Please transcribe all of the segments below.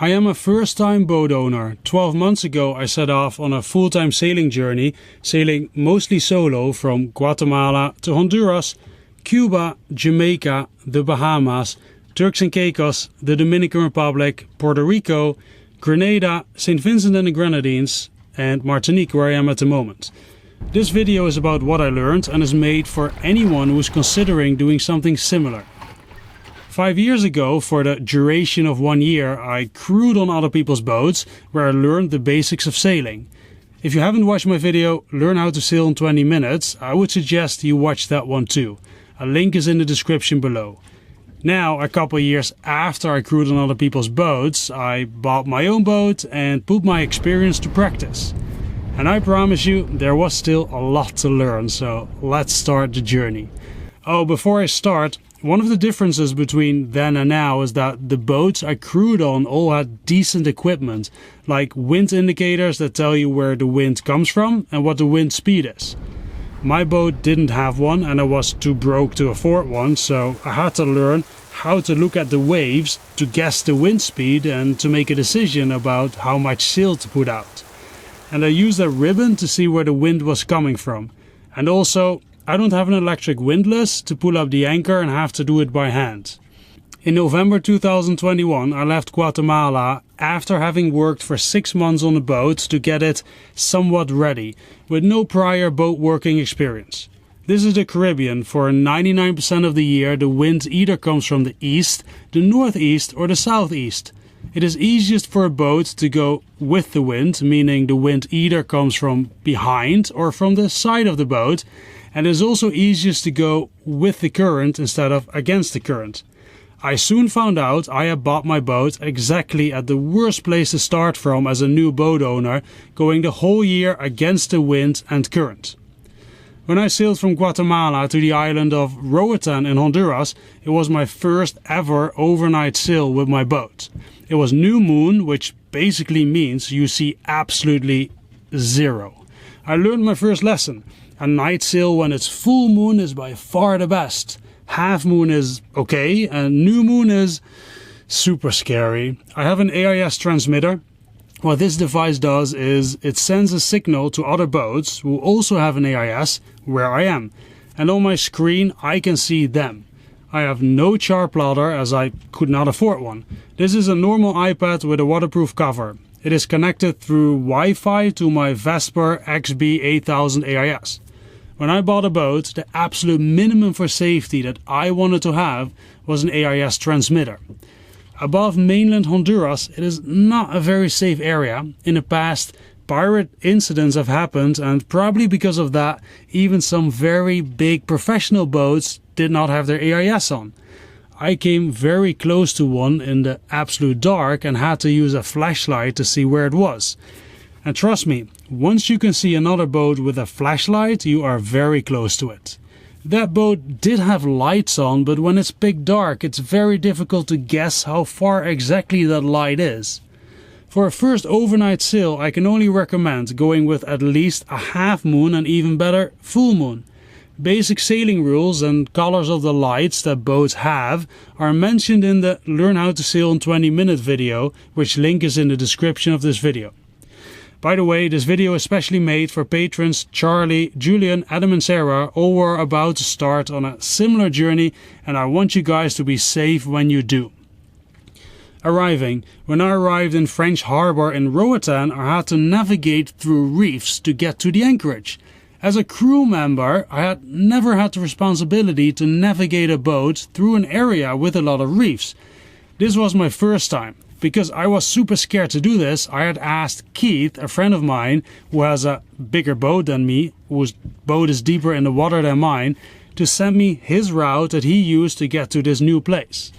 I am a first-time boat owner. 12 months ago I set off on a full-time sailing journey, sailing mostly solo from Guatemala to Honduras, Cuba, Jamaica, the Bahamas, Turks and Caicos, the Dominican Republic, Puerto Rico, Grenada, St. Vincent and the Grenadines, and Martinique, where I am at the moment. This video is about what I learned and is made for anyone who is considering doing something similar. 5 years ago, for the duration of 1 year, I crewed on other people's boats where I learned the basics of sailing. If you haven't watched my video, Learn How to Sail in 20 Minutes, I would suggest you watch that one too. A link is in the description below. Now, a couple of years after I crewed on other people's boats, I bought my own boat and put my experience to practice. And I promise you, there was still a lot to learn, so let's start the journey. Oh, before I start, one of the differences between then and now is that the boats I crewed on all had decent equipment, like wind indicators that tell you where the wind comes from and what the wind speed is. My boat didn't have one and I was too broke to afford one, so I had to learn how to look at the waves to guess the wind speed and to make a decision about how much sail to put out. And I used a ribbon to see where the wind was coming from. And also, I don't have an electric windlass to pull up the anchor and have to do it by hand. In November 2021 I left Guatemala after having worked for 6 months on the boat to get it somewhat ready, with no prior boat working experience. This is the Caribbean. For 99% of the year the wind either comes from the east, the northeast or the southeast. It is easiest for a boat to go with the wind, meaning the wind either comes from behind or from the side of the boat. And it is also easiest to go with the current instead of against the current. I soon found out I had bought my boat exactly at the worst place to start from as a new boat owner, going the whole year against the wind and current. When I sailed from Guatemala to the island of Roatan in Honduras, it was my first ever overnight sail with my boat. It was new moon, which basically means you see absolutely zero. I learned my first lesson. A night sail when it's full moon is by far the best. Half moon is okay and new moon is super scary. I have an AIS transmitter. What this device does is it sends a signal to other boats who also have an AIS where I am. And on my screen I can see them. I have no chart plotter as I could not afford one. This is a normal iPad with a waterproof cover. It is connected through Wi-Fi to my Vesper XB8000 AIS. When I bought a boat, the absolute minimum for safety that I wanted to have was an AIS transmitter. Above mainland Honduras, it is not a very safe area. In the past, pirate incidents have happened, and probably because of that, even some very big professional boats did not have their AIS on. I came very close to one in the absolute dark and had to use a flashlight to see where it was. And trust me, once you can see another boat with a flashlight, you are very close to it. That boat did have lights on, but when it's pitch dark, it's very difficult to guess how far exactly that light is. For a first overnight sail, I can only recommend going with at least a half moon and even better, full moon. Basic sailing rules and colors of the lights that boats have are mentioned in the Learn How to Sail in 20 Minute video, which link is in the description of this video. By the way, this video is specially made for patrons Charlie, Julian, Adam and Sarah. All were about to start on a similar journey and I want you guys to be safe when you do. Arriving. When I arrived in French Harbour in Roatan, I had to navigate through reefs to get to the anchorage. As a crew member, I had never had the responsibility to navigate a boat through an area with a lot of reefs. This was my first time. Because I was super scared to do this, I had asked Keith, a friend of mine who has a bigger boat than me, whose boat is deeper in the water than mine, to send me his route that he used to get to this new place.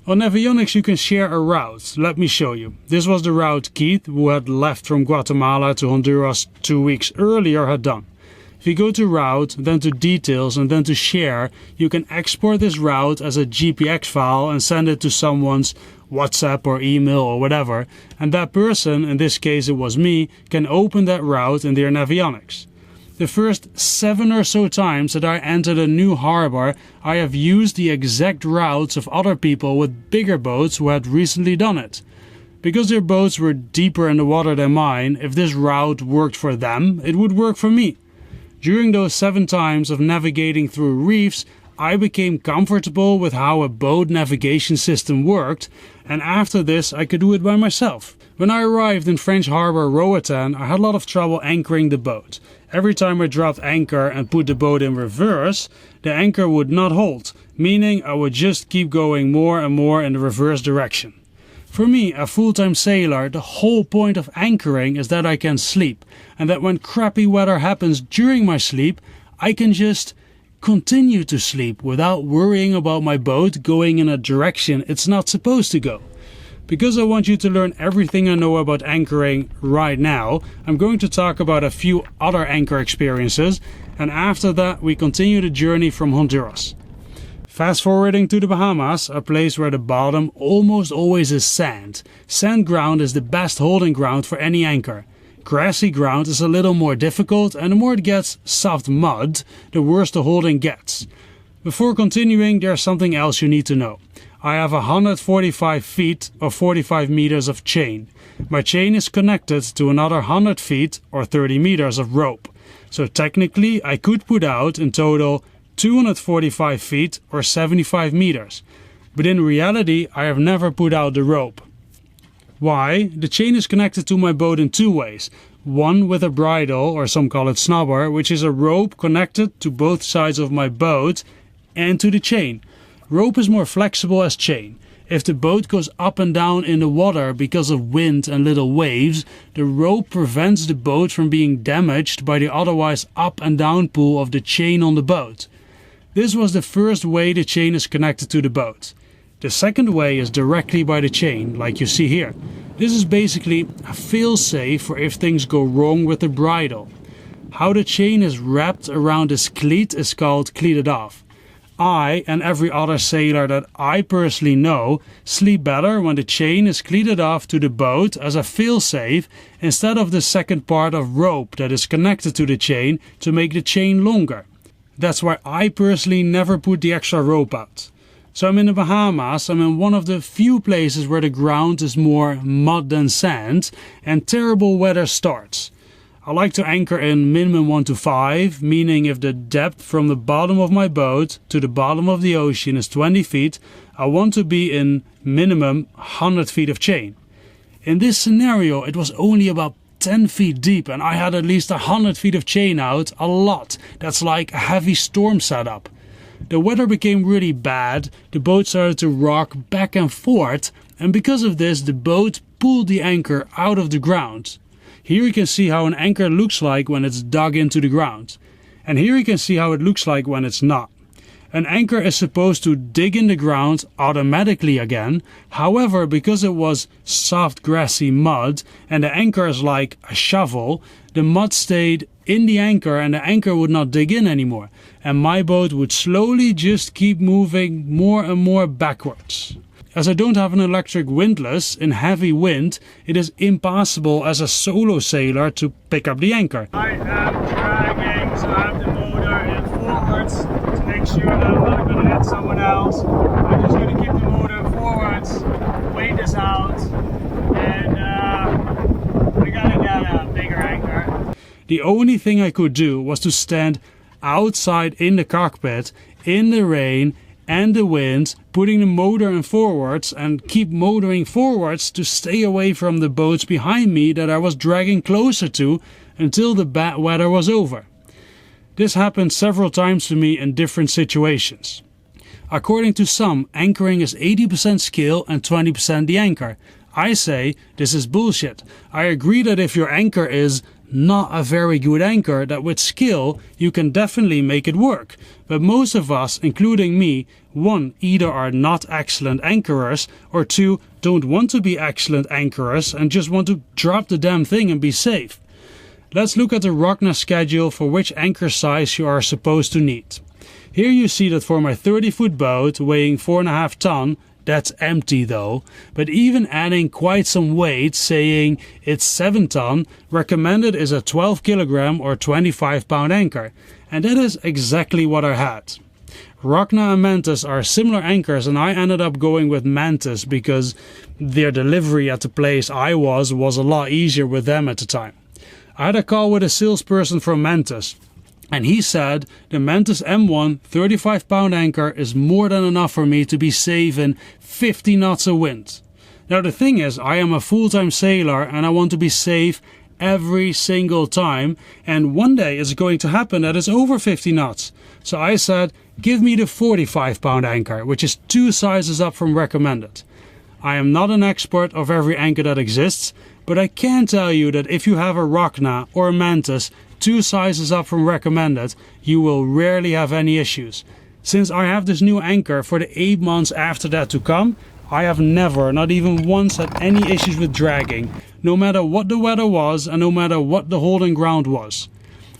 On Navionics you can share a route. Let me show you. This was the route Keith, who had left from Guatemala to Honduras 2 weeks earlier, had done. If you go to route, then to details and then to share, you can export this route as a GPX file and send it to someone's WhatsApp or email or whatever, and that person, in this case it was me, can open that route in their Navionics. The first 7 or so times that I entered a new harbor, I have used the exact routes of other people with bigger boats who had recently done it. Because their boats were deeper in the water than mine, if this route worked for them, it would work for me. During those 7 times of navigating through reefs, I became comfortable with how a boat navigation system worked, and after this I could do it by myself. When I arrived in French Harbour Roatan, I had a lot of trouble anchoring the boat. Every time I dropped anchor and put the boat in reverse, the anchor would not hold, meaning I would just keep going more and more in the reverse direction. For me, a full-time sailor, the whole point of anchoring is that I can sleep, and that when crappy weather happens during my sleep, I can just continue to sleep without worrying about my boat going in a direction it's not supposed to go. Because I want you to learn everything I know about anchoring right now, I'm going to talk about a few other anchor experiences, and after that we continue the journey from Honduras. Fast forwarding to the Bahamas, a place where the bottom almost always is sand. Sand ground is the best holding ground for any anchor. Grassy ground is a little more difficult, and the more it gets soft mud, the worse the holding gets. Before continuing, there's something else you need to know. I have 145 feet or 45 meters of chain. My chain is connected to another 100 feet or 30 meters of rope. So technically I could put out in total 245 feet or 75 meters. But in reality I have never put out the rope. Why? The chain is connected to my boat in 2 ways. One with a bridle, or some call it snubber, which is a rope connected to both sides of my boat and to the chain. Rope is more flexible as chain. If the boat goes up and down in the water because of wind and little waves, the rope prevents the boat from being damaged by the otherwise up and down pull of the chain on the boat. This was the first way the chain is connected to the boat. The second way is directly by the chain, like you see here. This is basically a fail-safe for if things go wrong with the bridle. How the chain is wrapped around this cleat is called cleated off. I, and every other sailor that I personally know, sleep better when the chain is cleated off to the boat as a fail-safe instead of the second part of rope that is connected to the chain to make the chain longer. That's why I personally never put the extra rope out. So I'm in the Bahamas. I'm in one of the few places where the ground is more mud than sand and terrible weather starts. I like to anchor in minimum 1 to 5, meaning if the depth from the bottom of my boat to the bottom of the ocean is 20 feet, I want to be in minimum 100 feet of chain. In this scenario, it was only about 10 feet deep and I had at least 100 feet of chain out, a lot. That's like a heavy storm setup. The weather became really bad, the boat started to rock back and forth, and because of this the boat pulled the anchor out of the ground. Here you can see how an anchor looks like when it's dug into the ground. And here you can see how it looks like when it's not. An anchor is supposed to dig in the ground automatically again, however because it was soft grassy mud and the anchor is like a shovel, the mud stayed in the anchor and the anchor would not dig in anymore, and my boat would slowly just keep moving more and more backwards. As I don't have an electric windlass, in heavy wind it is impossible as a solo sailor to pick up the anchor. I am dragging, so I have the motor in forwards to make sure that I'm not going to hit someone else. I'm just going to keep the motor forwards, wait this out, and we gotta get a bigger anchor. The only thing I could do was to stand outside in the cockpit, in the rain and the wind, putting the motor in forwards and keep motoring forwards to stay away from the boats behind me that I was dragging closer to until the bad weather was over. This happened several times to me in different situations. According to some, anchoring is 80% skill and 20% the anchor. I say this is bullshit. I agree that if your anchor is not a very good anchor, that with skill you can definitely make it work. But most of us, including me, 1, either are not excellent anchorers, or 2, don't want to be excellent anchorers and just want to drop the damn thing and be safe. Let's look at the Rockner schedule for which anchor size you are supposed to need. Here you see that for my 30-foot boat weighing 4.5 tons, that's empty though, but even adding quite some weight, saying it's 7 ton, recommended is a 12 kilogram or 25 pound anchor, and that is exactly what I had. Rockna and Mantis are similar anchors, and I ended up going with Mantis because their delivery at the place I was a lot easier with them at the time. I had a call with a salesperson from Mantis, and he said the Mantis M1 35-pound anchor is more than enough for me to be saving 50 knots of wind. Now the thing is, I am a full-time sailor and I want to be safe every single time, and one day it's going to happen that it's over 50 knots. So I said, give me the 45-pound anchor, which is 2 sizes up from recommended. I am not an expert of every anchor that exists, but I can tell you that if you have a Rockna or a Mantis 2 sizes up from recommended, you will rarely have any issues. Since I have this new anchor for the 8 months after that to come, I have never, not even once, had any issues with dragging, no matter what the weather was and no matter what the holding ground was.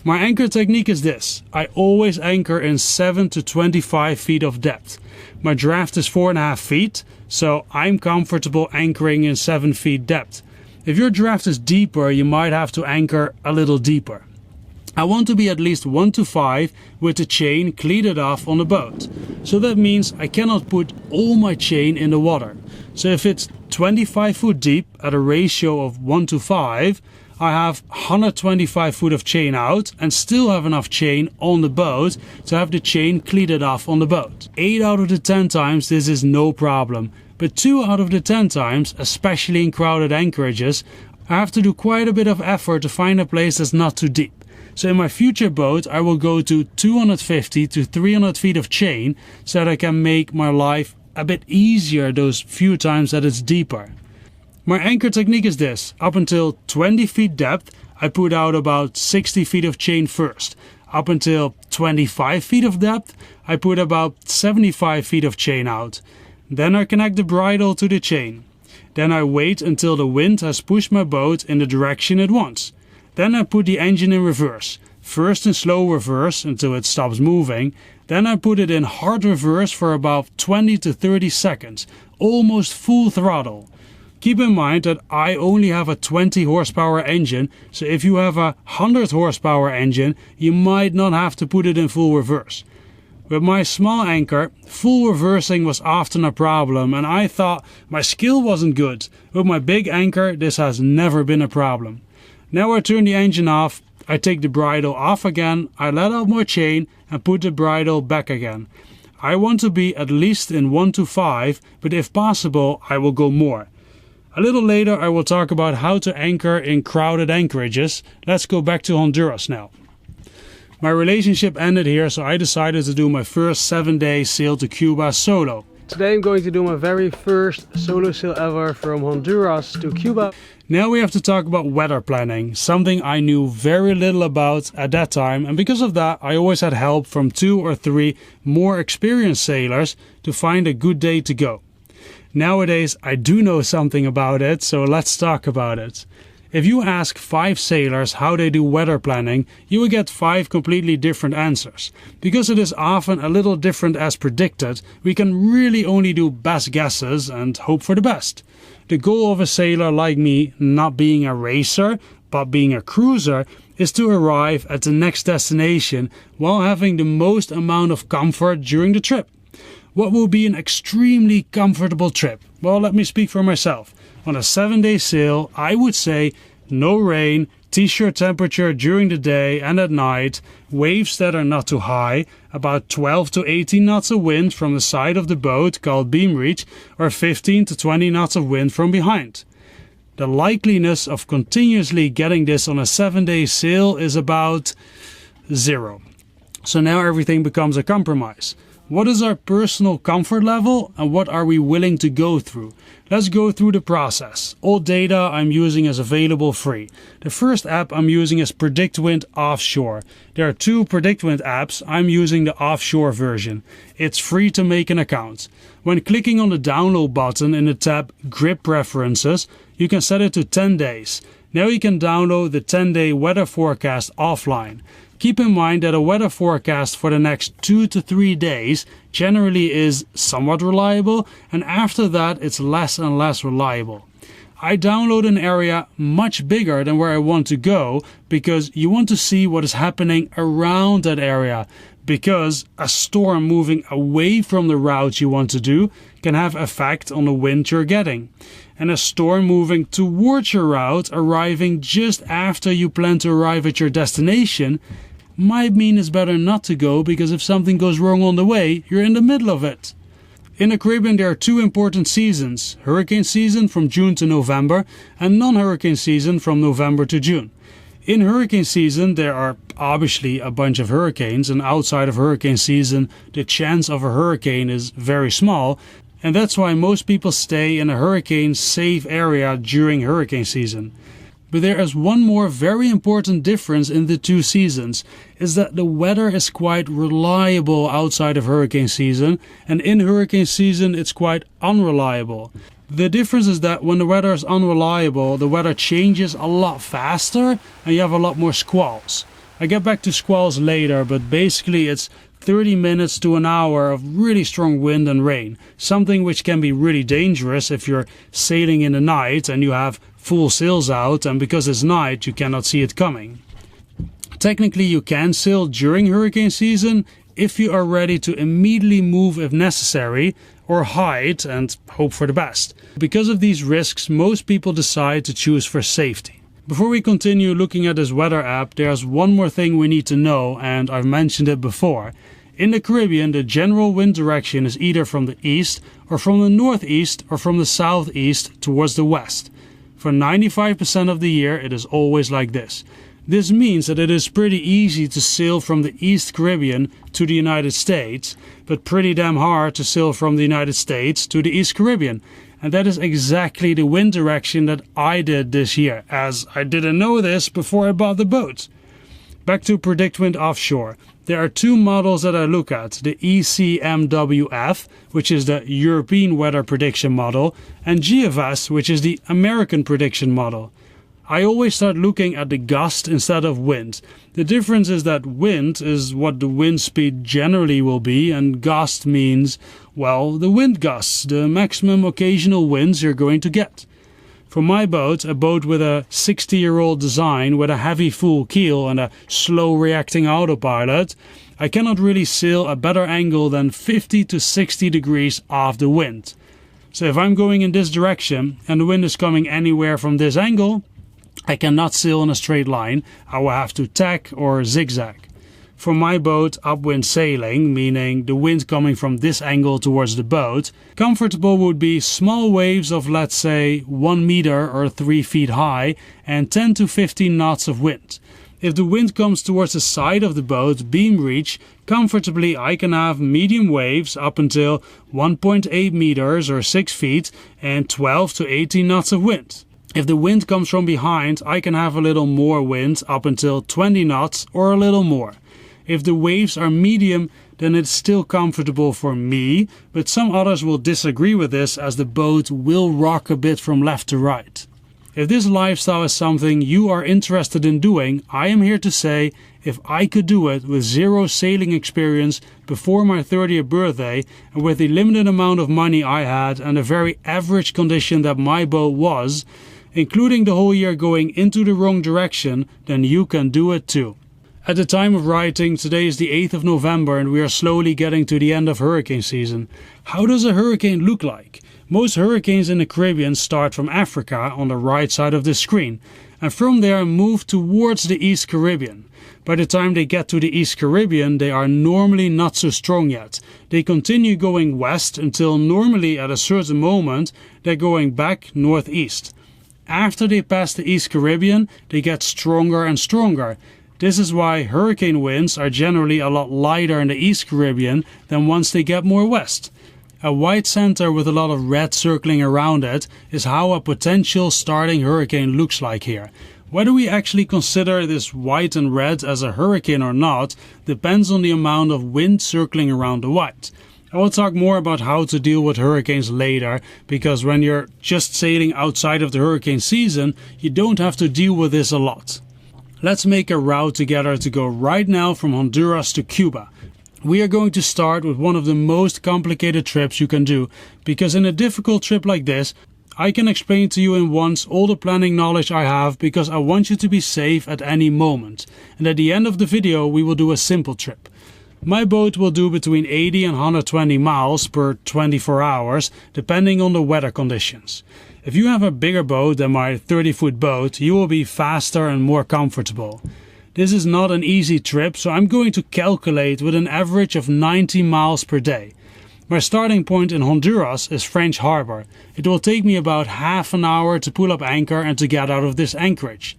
My anchor technique is this: I always anchor in 7 to 25 feet of depth. My draft is 4.5 feet, so I'm comfortable anchoring in 7 feet depth. If your draft is deeper, you might have to anchor a little deeper. I want to be at least 1 to 5 with the chain cleated off on the boat. So that means I cannot put all my chain in the water. So if it's 25 foot deep at a ratio of 1 to 5, I have 125 foot of chain out and still have enough chain on the boat to have the chain cleated off on the boat. 8 out of the 10 times this is no problem, but 2 out of the 10 times, especially in crowded anchorages, I have to do quite a bit of effort to find a place that's not too deep. So in my future boat I will go to 250 to 300 feet of chain so that I can make my life a bit easier those few times that it's deeper. My anchor technique is this: up until 20 feet depth I put out about 60 feet of chain first. Up until 25 feet of depth I put about 75 feet of chain out. Then I connect the bridle to the chain. Then I wait until the wind has pushed my boat in the direction it wants. Then I put the engine in reverse, first in slow reverse until it stops moving, then I put it in hard reverse for about 20 to 30 seconds, almost full throttle. Keep in mind that I only have a 20 horsepower engine, so if you have a 100 horsepower engine, you might not have to put it in full reverse. With my small anchor, full reversing was often a problem and I thought my skill wasn't good. With my big anchor, this has never been a problem. Now I turn the engine off, I take the bridle off again, I let out more chain and put the bridle back again. I want to be at least in 1 to 5, but if possible I will go more. A little later I will talk about how to anchor in crowded anchorages. Let's go back to Honduras now. My relationship ended here, so I decided to do my first 7-day sail to Cuba solo. Today I'm going to do my very first solo sail ever from Honduras to Cuba. Now we have to talk about weather planning, something I knew very little about at that time, and because of that I always had help from 2 or 3 more experienced sailors to find a good day to go. Nowadays I do know something about it, so let's talk about it. If you ask 5 sailors how they do weather planning, you will get 5 completely different answers. Because it is often a little different as predicted, we can really only do best guesses and hope for the best. The goal of a sailor like me, not being a racer, but being a cruiser, is to arrive at the next destination while having the most amount of comfort during the trip. What will be an extremely comfortable trip? Well, let me speak for myself. On a 7-day sail, I would say no rain, t-shirt temperature during the day and at night, waves that are not too high, about 12 to 18 knots of wind from the side of the boat called beam reach, or 15 to 20 knots of wind from behind. The likeliness of continuously getting this on a 7-day sail is about 0. So now everything becomes a compromise. What is our personal comfort level and what are we willing to go through? Let's go through the process. All data I'm using is available free. The first app I'm using is PredictWind Offshore. There are 2 PredictWind apps. I'm using the offshore version. It's free to make an account. When clicking on the download button in the tab Grip Preferences, you can set it to 10 days. Now you can download the 10-day weather forecast offline. Keep in mind that a weather forecast for the next 2 to 3 days generally is somewhat reliable, and after that it's less and less reliable. I download an area much bigger than where I want to go because you want to see what is happening around that area. Because a storm moving away from the route you want to do can have effect on the wind you're getting. And a storm moving towards your route, arriving just after you plan to arrive at your destination, might mean it's better not to go because if something goes wrong on the way, you're in the middle of it. In the Caribbean there are two important seasons, hurricane season from June to November and non-hurricane season from November to June. In hurricane season there are obviously a bunch of hurricanes, and outside of hurricane season the chance of a hurricane is very small, and that's why most people stay in a hurricane safe area during hurricane season. But there is one more very important difference in the two seasons, is that the weather is quite reliable outside of hurricane season, and in hurricane season it's quite unreliable. The difference is that when the weather is unreliable, the weather changes a lot faster and you have a lot more squalls. I get back to squalls later, but basically it's 30 minutes to an hour of really strong wind and rain. Something which can be really dangerous if you're sailing in the night and you have full sails out, and because it's night you cannot see it coming. Technically you can sail during hurricane season if you are ready to immediately move if necessary, or hide and hope for the best. Because of these risks, most people decide to choose for safety. Before we continue looking at this weather app, there's one more thing we need to know, and I've mentioned it before. In the Caribbean, the general wind direction is either from the east, or from the northeast, or from the southeast towards the west. For 95% of the year, it is always like this. This means that it is pretty easy to sail from the East Caribbean to the United States, but pretty damn hard to sail from the United States to the East Caribbean. And that is exactly the wind direction that I did this year, as I didn't know this before I bought the boat. Back to Predict Wind Offshore. There are two models that I look at, the ECMWF, which is the European Weather Prediction Model, and GFS, which is the American Prediction Model. I always start looking at the gust instead of wind. The difference is that wind is what the wind speed generally will be, and gust means, well, the wind gusts, the maximum occasional winds you're going to get. For my boat, a boat with a 60-year-old design with a heavy full keel and a slow reacting autopilot, I cannot really sail a better angle than 50 to 60 degrees off the wind. So if I'm going in this direction and the wind is coming anywhere from this angle, I cannot sail in a straight line. I will have to tack or zigzag. For my boat, upwind sailing, meaning the wind coming from this angle towards the boat, comfortable would be small waves of, let's say, 1 meter or 3 feet high and 10 to 15 knots of wind. If the wind comes towards the side of the boat, beam reach, comfortably I can have medium waves up until 1.8 meters or 6 feet and 12 to 18 knots of wind. If the wind comes from behind, I can have a little more wind up until 20 knots or a little more. If the waves are medium, then it's still comfortable for me, but some others will disagree with this as the boat will rock a bit from left to right. If this lifestyle is something you are interested in doing, I am here to say, if I could do it with zero sailing experience before my 30th birthday and with the limited amount of money I had and the very average condition that my boat was, including the whole year going into the wrong direction, then you can do it too. At the time of writing, today is the 8th of November and we are slowly getting to the end of hurricane season. How does a hurricane look like? Most hurricanes in the Caribbean start from Africa on the right side of the screen and from there move towards the East Caribbean. By the time they get to the East Caribbean, they are normally not so strong yet. They continue going west until normally at a certain moment they're going back northeast. After they pass the East Caribbean, they get stronger and stronger. This is why hurricane winds are generally a lot lighter in the East Caribbean than once they get more west. A white center with a lot of red circling around it is how a potential starting hurricane looks like here. Whether we actually consider this white and red as a hurricane or not depends on the amount of wind circling around the white. I will talk more about how to deal with hurricanes later, because when you're just sailing outside of the hurricane season, you don't have to deal with this a lot. Let's make a route together to go right now from Honduras to Cuba. We are going to start with one of the most complicated trips you can do, because in a difficult trip like this, I can explain to you in once all the planning knowledge I have because I want you to be safe at any moment. And at the end of the video we will do a simple trip. My boat will do between 80 and 120 miles per 24 hours depending on the weather conditions. If you have a bigger boat than my 30-foot boat, you will be faster and more comfortable. This is not an easy trip, so I'm going to calculate with an average of 90 miles per day. My starting point in Honduras is French Harbor. It will take me about half an hour to pull up anchor and to get out of this anchorage.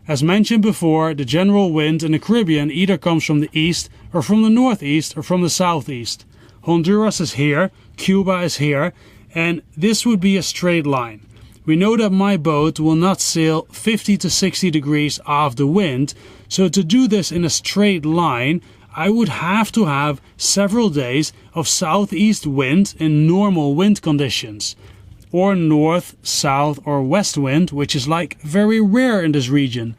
As mentioned before, the general wind in the Caribbean either comes from the east or from the northeast or from the southeast. Honduras is here, Cuba is here, and this would be a straight line. We know that my boat will not sail 50 to 60 degrees off the wind, so to do this in a straight line, I would have to have several days of southeast wind in normal wind conditions, or north, south or west wind, which is like very rare in this region.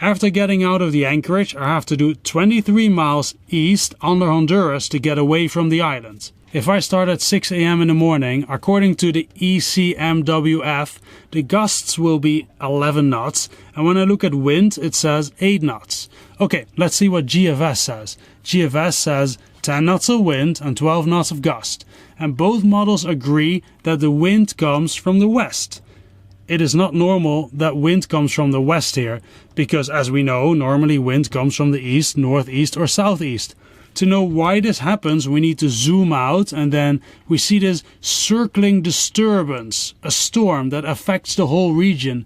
After getting out of the anchorage, I have to do 23 miles east under Honduras to get away from the island. If I start at 6 a.m. in the morning, according to the ECMWF, the gusts will be 11 knots, and when I look at wind, it says 8 knots. Okay, let's see what GFS says. GFS says 10 knots of wind and 12 knots of gust, and both models agree that the wind comes from the west. It is not normal that wind comes from the west here, because as we know, normally wind comes from the east, northeast or southeast. To know why this happens, we need to zoom out, and then we see this circling disturbance, a storm that affects the whole region.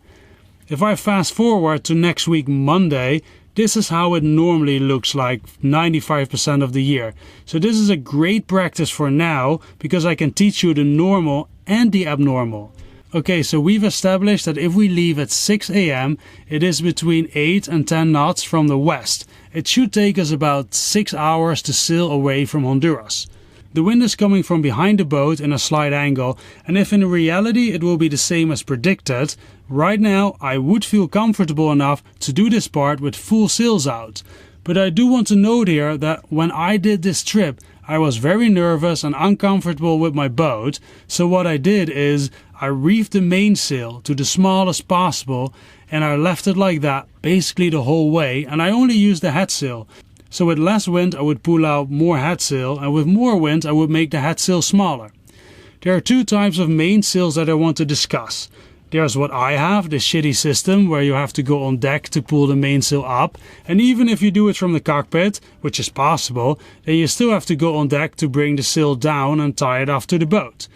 If I fast forward to next week Monday, this is how it normally looks like 95% of the year. So this is a great practice for now, because I can teach you the normal and the abnormal. Okay, so we've established that if we leave at 6 a.m., it is between 8 and 10 knots from the west. It should take us about 6 hours to sail away from Honduras. The wind is coming from behind the boat in a slight angle, and if in reality it will be the same as predicted, right now I would feel comfortable enough to do this part with full sails out. But I do want to note here that when I did this trip, I was very nervous and uncomfortable with my boat, so what I did is I reefed the mainsail to the smallest possible and I left it like that basically the whole way, and I only used the headsail. So with less wind I would pull out more headsail, and with more wind I would make the headsail smaller. There are two types of mainsails that I want to discuss. There's what I have, the shitty system where you have to go on deck to pull the mainsail up, and even if you do it from the cockpit, which is possible, then you still have to go on deck to bring the sail down and tie it off to the boat.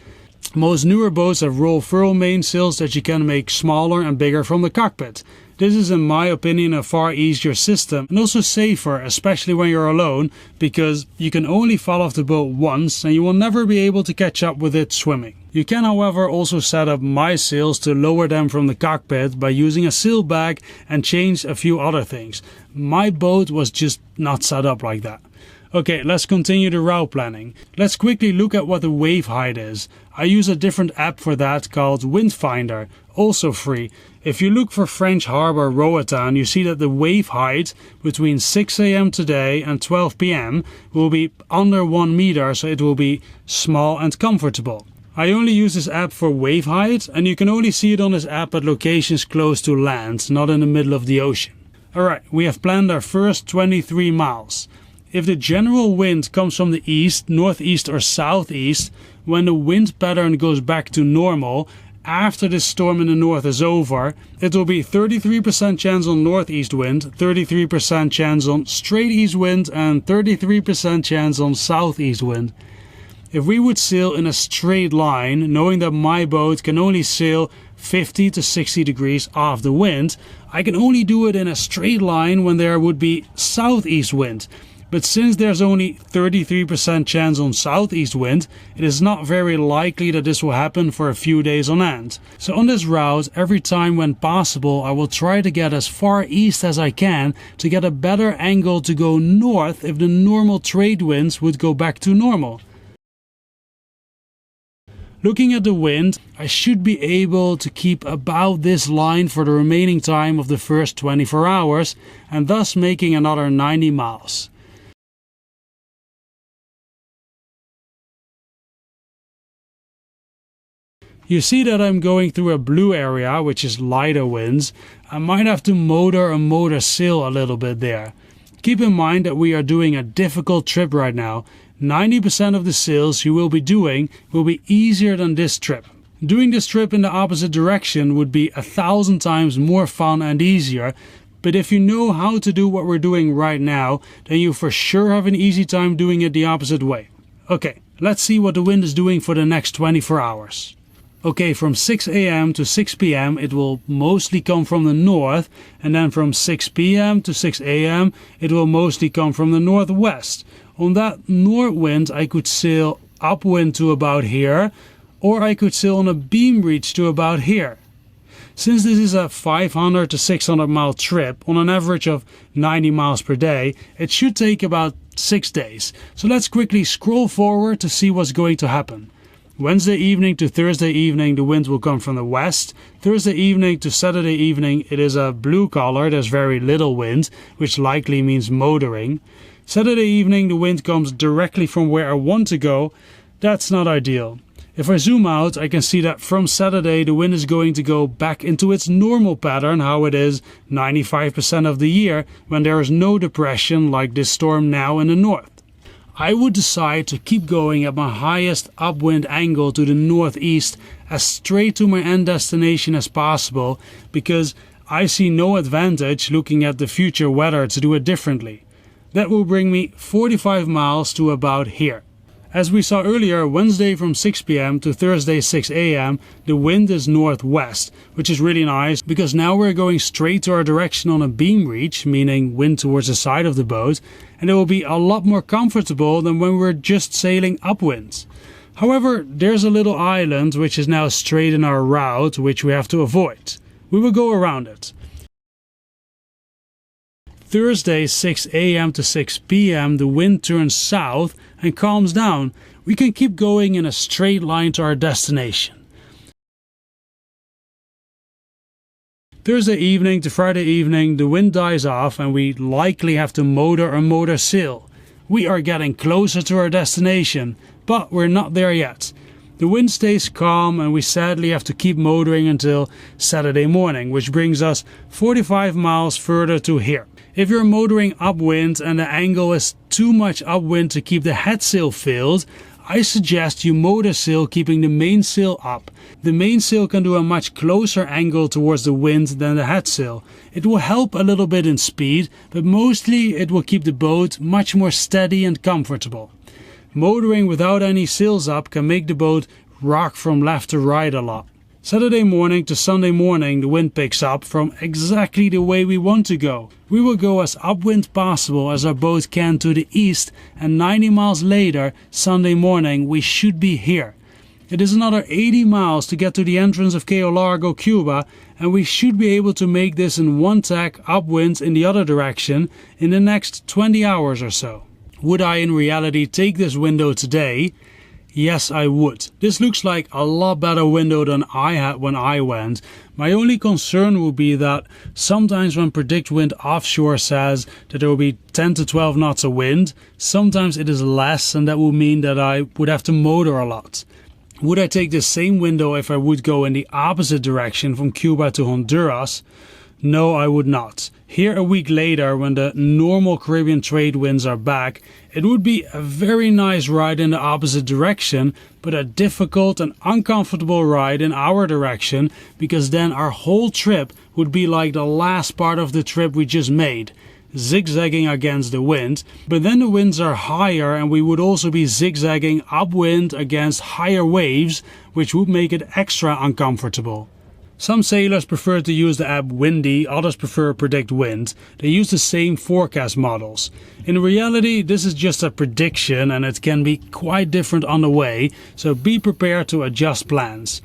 Most newer boats have roll-furl mainsails that you can make smaller and bigger from the cockpit. This is in my opinion a far easier system and also safer, especially when you're alone, because you can only fall off the boat once and you will never be able to catch up with it swimming. You can however also set up my sails to lower them from the cockpit by using a sail bag and change a few other things. My boat was just not set up like that. Okay, let's continue the route planning. Let's quickly look at what the wave height is. I use a different app for that called Windfinder, also free. If you look for French Harbor Roatan, you see that the wave height between 6 a.m. today and 12 p.m. will be under 1 meter, so it will be small and comfortable. I only use this app for wave height, and you can only see it on this app at locations close to land, not in the middle of the ocean. Alright, we have planned our first 23 miles. If the general wind comes from the east, northeast or southeast, when the wind pattern goes back to normal, after this storm in the north is over, it will be 33% chance on northeast wind, 33% chance on straight east wind and 33% chance on southeast wind. If we would sail in a straight line, knowing that my boat can only sail 50 to 60 degrees off the wind, I can only do it in a straight line when there would be southeast wind. But since there's only 33% chance on southeast wind, it is not very likely that this will happen for a few days on end. So on this route, every time when possible, I will try to get as far east as I can to get a better angle to go north if the normal trade winds would go back to normal. Looking at the wind, I should be able to keep about this line for the remaining time of the first 24 hours and thus making another 90 miles. You see that I'm going through a blue area, which is lighter winds. I might have to motor and motor sail a little bit there. Keep in mind that we are doing a difficult trip right now. 90% of the sails you will be doing will be easier than this trip. Doing this trip in the opposite direction would be 1,000 times more fun and easier, but if you know how to do what we're doing right now, then you for sure have an easy time doing it the opposite way. Okay, let's see what the wind is doing for the next 24 hours. Okay, from 6 a.m. to 6 p.m. it will mostly come from the north, and then from 6 p.m. to 6 a.m. it will mostly come from the northwest. On that north wind I could sail upwind to about here, or I could sail on a beam reach to about here. Since this is a 500 to 600 mile trip on an average of 90 miles per day, it should take about 6 days. So let's quickly scroll forward to see what's going to happen. Wednesday evening to Thursday evening the wind will come from the west. Thursday evening to Saturday evening it is a blue color, there's very little wind, which likely means motoring. Saturday evening the wind comes directly from where I want to go. That's not ideal. If I zoom out I can see that from Saturday the wind is going to go back into its normal pattern, how it is 95% of the year when there is no depression like this storm now in the north. I would decide to keep going at my highest upwind angle to the northeast as straight to my end destination as possible, because I see no advantage looking at the future weather to do it differently. That will bring me 45 miles to about here. As we saw earlier, Wednesday from 6 p.m. to Thursday 6 a.m. the wind is northwest, which is really nice because now we're going straight to our direction on a beam reach, meaning wind towards the side of the boat, and it will be a lot more comfortable than when we're just sailing upwind. However, there's a little island which is now straight in our route, which we have to avoid. We will go around it. Thursday 6 a.m. to 6 p.m. the wind turns south and calms down. We can keep going in a straight line to our destination. Thursday evening to Friday evening the wind dies off and we likely have to motor or motor sail. We are getting closer to our destination, but we're not there yet. The wind stays calm and we sadly have to keep motoring until Saturday morning, which brings us 45 miles further to here. If you're motoring upwind and the angle is too much upwind to keep the headsail filled, I suggest you motor sail keeping the mainsail up. The mainsail can do a much closer angle towards the wind than the headsail. It will help a little bit in speed, but mostly it will keep the boat much more steady and comfortable. Motoring without any sails up can make the boat rock from left to right a lot. Saturday morning to Sunday morning the wind picks up from exactly the way we want to go. We will go as upwind possible as our boat can to the east, and 90 miles later, Sunday morning, we should be here. It is another 80 miles to get to the entrance of Cayo Largo, Cuba, and we should be able to make this in one tack upwind in the other direction in the next 20 hours or so. Would I in reality take this window today? Yes, I would. This looks like a lot better window than I had when I went. My only concern would be that sometimes when Predict Wind offshore says that there will be 10 to 12 knots of wind, sometimes it is less, and that would mean that I would have to motor a lot. Would I take the same window if I would go in the opposite direction from Cuba to Honduras? No, I would not. Here a week later, when the normal Caribbean trade winds are back, it would be a very nice ride in the opposite direction, but a difficult and uncomfortable ride in our direction, because then our whole trip would be like the last part of the trip we just made, zigzagging against the wind, but then the winds are higher and we would also be zigzagging upwind against higher waves, which would make it extra uncomfortable. Some sailors prefer to use the app Windy, others prefer Predict Wind. They use the same forecast models. In reality, this is just a prediction and it can be quite different on the way, so be prepared to adjust plans.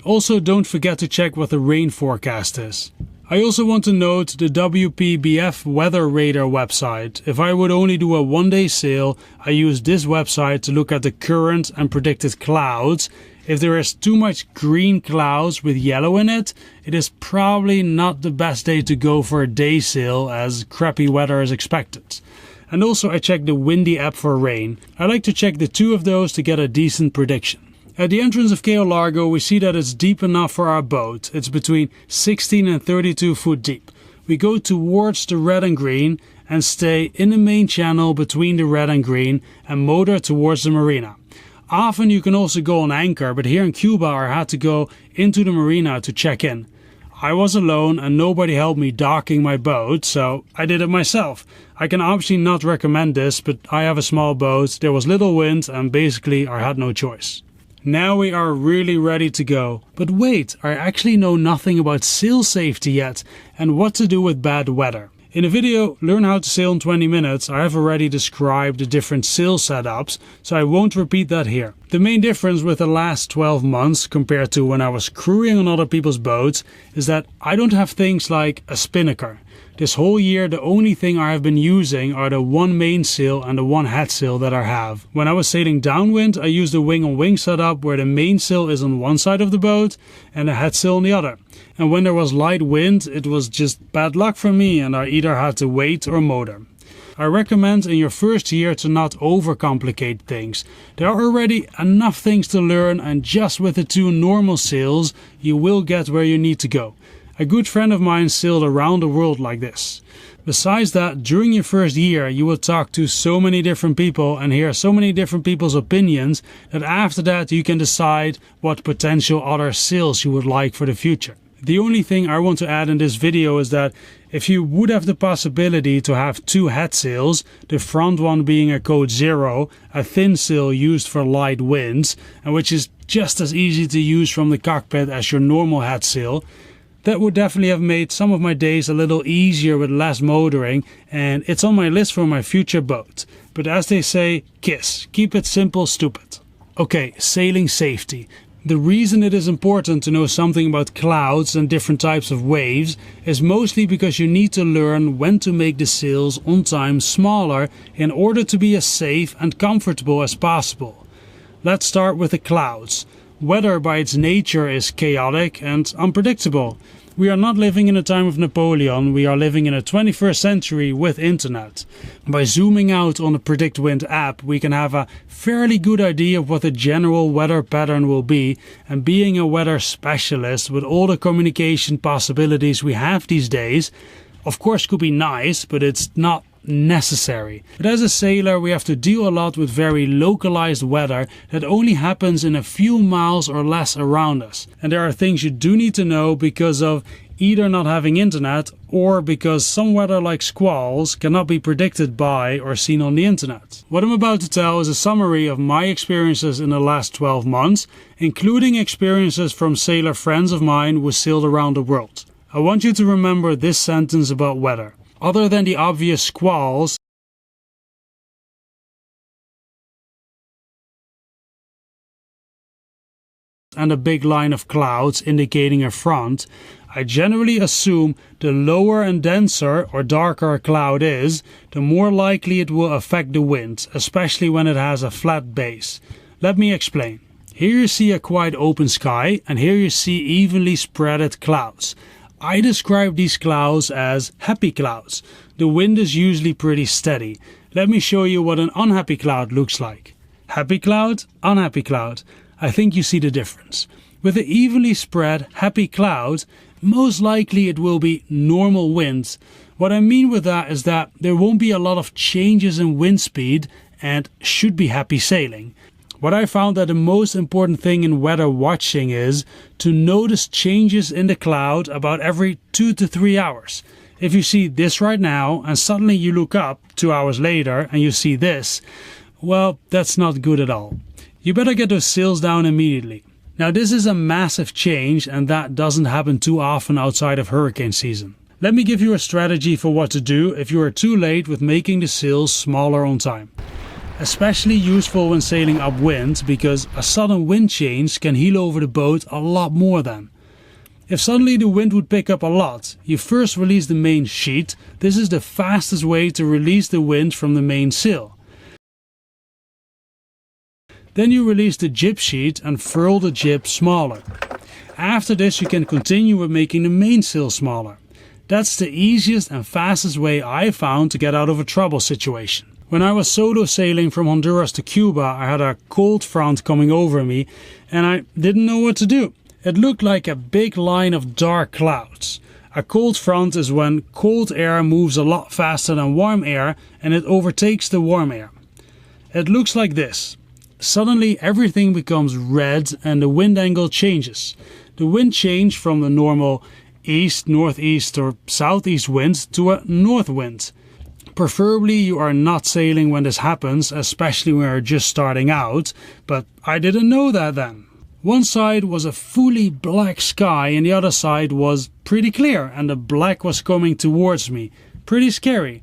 Also, don't forget to check what the rain forecast is. I also want to note the WPBF Weather Radar website. If I would only do a one-day sail, I use this website to look at the current and predicted clouds. If there is too much green clouds with yellow in it, it is probably not the best day to go for a day sail as crappy weather is expected. And also I check the Windy app for rain. I like to check the two of those to get a decent prediction. At the entrance of Cayo Largo we see that it's deep enough for our boat. It's between 16 and 32 foot deep. We go towards the red and green and stay in the main channel between the red and green and motor towards the marina. Often you can also go on anchor, but here in Cuba I had to go into the marina to check in. I was alone and nobody helped me docking my boat, so I did it myself. I can obviously not recommend this, but I have a small boat, there was little wind and basically I had no choice. Now we are really ready to go. But wait, I actually know nothing about sail safety yet and what to do with bad weather. In the video Learn How to Sail in 20 Minutes I have already described the different sail setups, so I won't repeat that here. The main difference with the last 12 months compared to when I was crewing on other people's boats is that I don't have things like a spinnaker. This whole year the only thing I have been using are the one mainsail and the one headsail that I have. When I was sailing downwind I used a wing-on-wing setup where the mainsail is on one side of the boat and the headsail on the other. And when there was light wind it was just bad luck for me and I either had to wait or motor. I recommend in your first year to not overcomplicate things. There are already enough things to learn and just with the two normal sails you will get where you need to go. A good friend of mine sailed around the world like this. Besides that, during your first year you will talk to so many different people and hear so many different people's opinions that after that you can decide what potential other sails you would like for the future. The only thing I want to add in this video is that if you would have the possibility to have two headsails, the front one being a code 0, a thin sail used for light winds, and which is just as easy to use from the cockpit as your normal headsail, that would definitely have made some of my days a little easier with less motoring, and it's on my list for my future boat. But as they say, KISS, keep it simple, stupid. Okay, sailing safety. The reason it is important to know something about clouds and different types of waves is mostly because you need to learn when to make the sails on time smaller in order to be as safe and comfortable as possible. Let's start with the clouds. Weather by its nature is chaotic and unpredictable. We are not living in a time of Napoleon, we are living in a 21st century with internet. By zooming out on the Predict Wind app we can have a fairly good idea of what the general weather pattern will be, and being a weather specialist with all the communication possibilities we have these days, of course could be nice, but it's not necessary. But as a sailor we have to deal a lot with very localized weather that only happens in a few miles or less around us. And there are things you do need to know because of either not having internet or because some weather like squalls cannot be predicted by or seen on the internet. What I'm about to tell is a summary of my experiences in the last 12 months, including experiences from sailor friends of mine who sailed around the world. I want you to remember this sentence about weather. Other than the obvious squalls and a big line of clouds indicating a front, I generally assume the lower and denser or darker a cloud is, the more likely it will affect the wind, especially when it has a flat base. Let me explain. Here you see a quite open sky and here you see evenly spreaded clouds. I describe these clouds as happy clouds. The wind is usually pretty steady. Let me show you what an unhappy cloud looks like. Happy cloud, unhappy cloud. I think you see the difference. With an evenly spread happy cloud, most likely it will be normal wind. What I mean with that is that there won't be a lot of changes in wind speed and should be happy sailing. What I found that the most important thing in weather watching is to notice changes in the cloud about every 2 to 3 hours. If you see this right now and suddenly you look up 2 hours later and you see this, well, that's not good at all. You better get those sails down immediately. Now this is a massive change and that doesn't happen too often outside of hurricane season. Let me give you a strategy for what to do if you are too late with making the sails smaller on time. Especially useful when sailing upwind because a sudden wind change can heel over the boat a lot more than. If suddenly the wind would pick up a lot, you first release the main sheet. This is the fastest way to release the wind from the main sail. Then you release the jib sheet and furl the jib smaller. After this you can continue with making the mainsail smaller. That's the easiest and fastest way I found to get out of a trouble situation. When I was solo sailing from Honduras to Cuba, I had a cold front coming over me and I didn't know what to do. It looked like a big line of dark clouds. A cold front is when cold air moves a lot faster than warm air and it overtakes the warm air. It looks like this. Suddenly everything becomes red and the wind angle changes. The wind changed from the normal east, northeast or southeast wind to a north wind. Preferably you are not sailing when this happens, especially when you're just starting out, but I didn't know that then. One side was a fully black sky and the other side was pretty clear and the black was coming towards me. Pretty scary.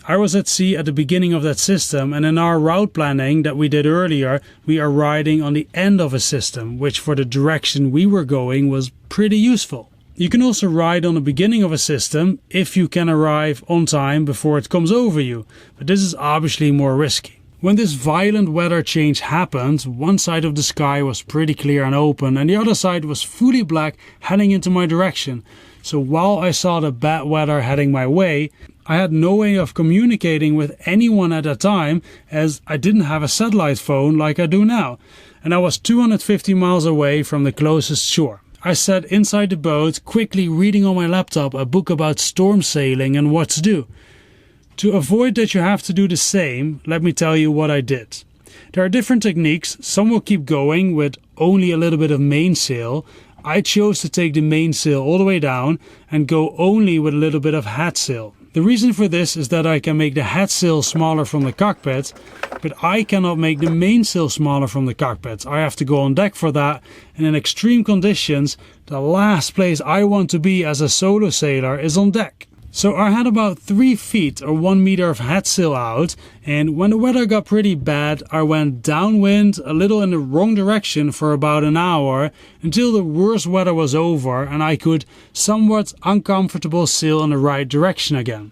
I was at sea at the beginning of that system, and in our route planning that we did earlier, we are riding on the end of a system, which for the direction we were going was pretty useful. You can also ride on the beginning of a system if you can arrive on time before it comes over you, but this is obviously more risky. When this violent weather change happened, one side of the sky was pretty clear and open and the other side was fully black heading into my direction. So while I saw the bad weather heading my way, I had no way of communicating with anyone at that time as I didn't have a satellite phone like I do now, and I was 250 miles away from the closest shore. I sat inside the boat, quickly reading on my laptop a book about storm sailing and what to do. To avoid that you have to do the same, let me tell you what I did. There are different techniques. Some will keep going with only a little bit of mainsail. I chose to take the mainsail all the way down and go only with a little bit of headsail. The reason for this is that I can make the headsail smaller from the cockpit, but I cannot make the mainsail smaller from the cockpit. I have to go on deck for that, and in extreme conditions, the last place I want to be as a solo sailor is on deck. So I had about 3 feet or 1 meter of headsail out, and when the weather got pretty bad, I went downwind a little in the wrong direction for about an hour until the worst weather was over and I could somewhat uncomfortable sail in the right direction again.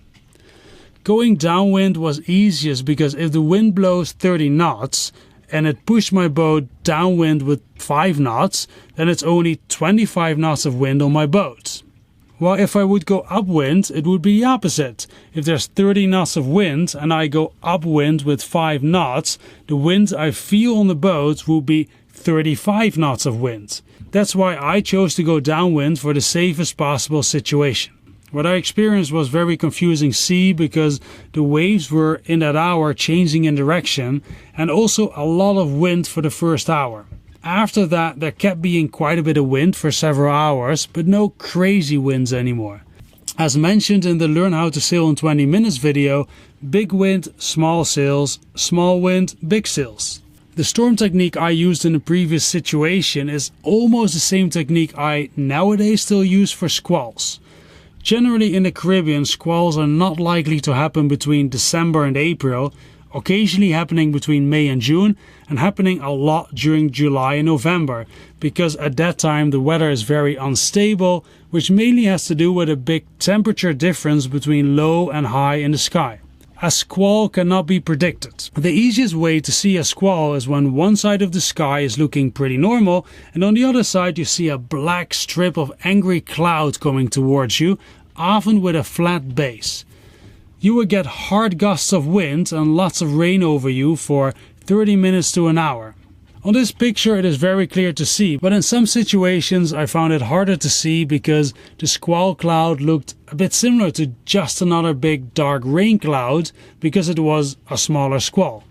Going downwind was easiest because if the wind blows 30 knots and it pushed my boat downwind with 5 knots, then it's only 25 knots of wind on my boat. While if I would go upwind, it would be the opposite. If there's 30 knots of wind and I go upwind with 5 knots, the wind I feel on the boat will be 35 knots of wind. That's why I chose to go downwind for the safest possible situation. What I experienced was very confusing sea because the waves were in that hour changing in direction and also a lot of wind for the first hour. After that, there kept being quite a bit of wind for several hours, but no crazy winds anymore. As mentioned in the Learn How to Sail in 20 Minutes video, big wind, small sails, small wind, big sails. The storm technique I used in the previous situation is almost the same technique I nowadays still use for squalls. Generally in the Caribbean, squalls are not likely to happen between December and April, occasionally happening between May and June, and happening a lot during July and November, because at that time the weather is very unstable, which mainly has to do with a big temperature difference between low and high in the sky. A squall cannot be predicted. The easiest way to see a squall is when one side of the sky is looking pretty normal and on the other side you see a black strip of angry cloud coming towards you, often with a flat base. You will get hard gusts of wind and lots of rain over you for 30 minutes to an hour. On this picture it is very clear to see, but in some situations I found it harder to see because the squall cloud looked a bit similar to just another big dark rain cloud because it was a smaller squall.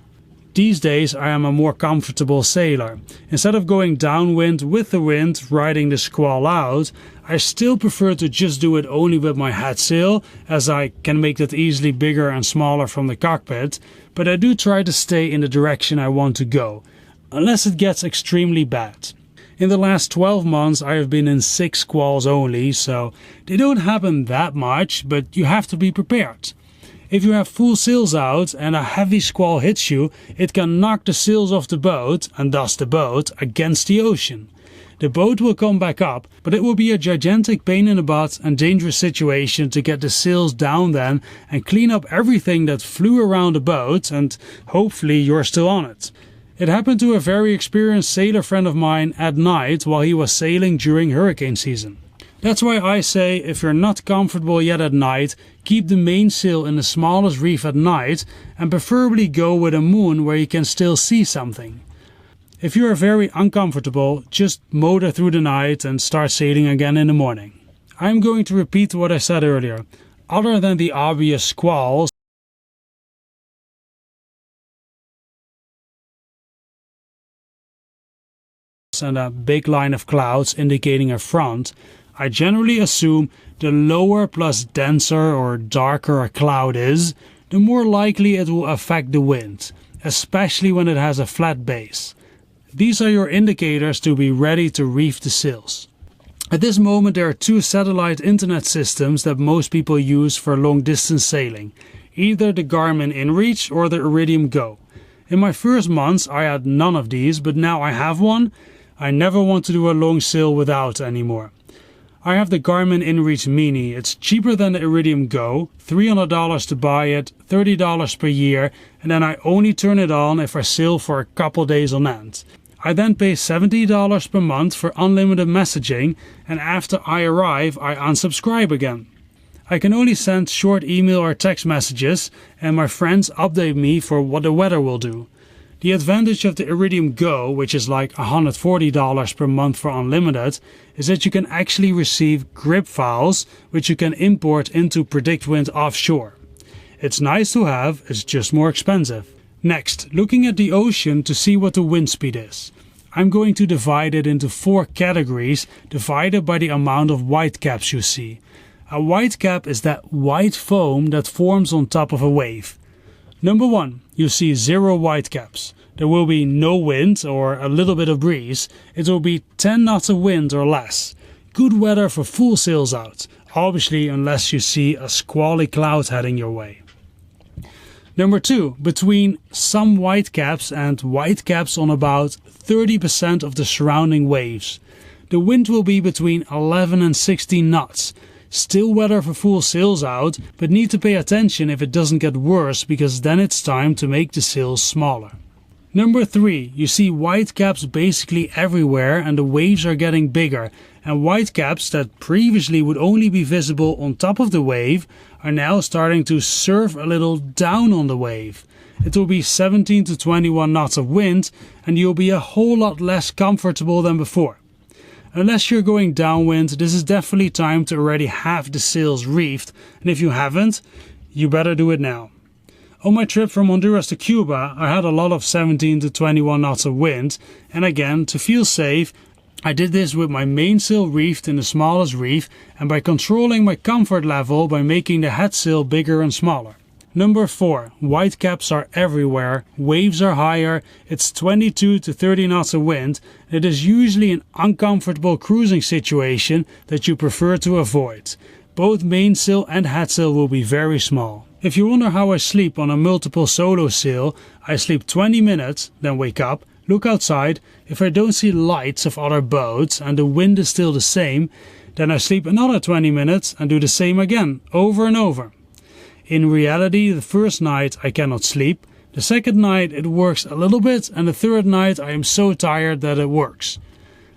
These days I am a more comfortable sailor. Instead of going downwind with the wind, riding the squall out, I still prefer to just do it only with my headsail, as I can make that easily bigger and smaller from the cockpit, but I do try to stay in the direction I want to go, unless it gets extremely bad. In the last 12 months I have been in 6 squalls only, so they don't happen that much, but you have to be prepared. If you have full sails out and a heavy squall hits you, it can knock the sails off the boat, and thus the boat, against the ocean. The boat will come back up, but it will be a gigantic pain in the butt and dangerous situation to get the sails down then and clean up everything that flew around the boat, and hopefully you're still on it. It happened to a very experienced sailor friend of mine at night while he was sailing during hurricane season. That's why I say if you're not comfortable yet at night, keep the mainsail in the smallest reef at night and preferably go with a moon where you can still see something. If you are very uncomfortable, just motor through the night and start sailing again in the morning. I'm going to repeat what I said earlier. Other than the obvious squalls and a big line of clouds indicating a front, I generally assume the lower plus denser or darker a cloud is, the more likely it will affect the wind, especially when it has a flat base. These are your indicators to be ready to reef the sails. At this moment there are two satellite internet systems that most people use for long distance sailing, either the Garmin InReach or the Iridium Go. In my first months I had none of these, but now I have one. I never want to do a long sail without anymore. I have the Garmin InReach Mini. It's cheaper than the Iridium Go, $300 to buy it, $30 per year, and then I only turn it on if I sail for a couple days on end. I then pay $70 per month for unlimited messaging, and after I arrive I unsubscribe again. I can only send short email or text messages, and my friends update me for what the weather will do. The advantage of the Iridium Go, which is like $140 per month for unlimited, is that you can actually receive grip files which you can import into PredictWind offshore. It's nice to have, it's just more expensive. Next, looking at the ocean to see what the wind speed is. I'm going to divide it into 4 categories divided by the amount of whitecaps you see. A whitecap is that white foam that forms on top of a wave. Number 1, you see 0 whitecaps. There will be no wind or a little bit of breeze. It will be 10 knots of wind or less. Good weather for full sails out, obviously unless you see a squally cloud heading your way. Number 2, between some whitecaps and whitecaps on about 30% of the surrounding waves. The wind will be between 11 and 16 knots. Still weather for full sails out, but need to pay attention if it doesn't get worse, because then it's time to make the sails smaller. Number 3, you see whitecaps basically everywhere and the waves are getting bigger, and whitecaps that previously would only be visible on top of the wave are now starting to surf a little down on the wave. It will be 17 to 21 knots of wind and you'll be a whole lot less comfortable than before. Unless you're going downwind, this is definitely time to already have the sails reefed, and if you haven't, you better do it now. On my trip from Honduras to Cuba, I had a lot of 17 to 21 knots of wind, and again, to feel safe, I did this with my mainsail reefed in the smallest reef and by controlling my comfort level by making the headsail bigger and smaller. Number 4, whitecaps are everywhere, waves are higher, it's 22 to 30 knots of wind, and it is usually an uncomfortable cruising situation that you prefer to avoid. Both mainsail and headsail will be very small. If you wonder how I sleep on a multiple solo sail, I sleep 20 minutes, then wake up, look outside. If I don't see lights of other boats and the wind is still the same, then I sleep another 20 minutes and do the same again, over and over. In reality, the first night I cannot sleep, the second night it works a little bit, and the third night I am so tired that it works.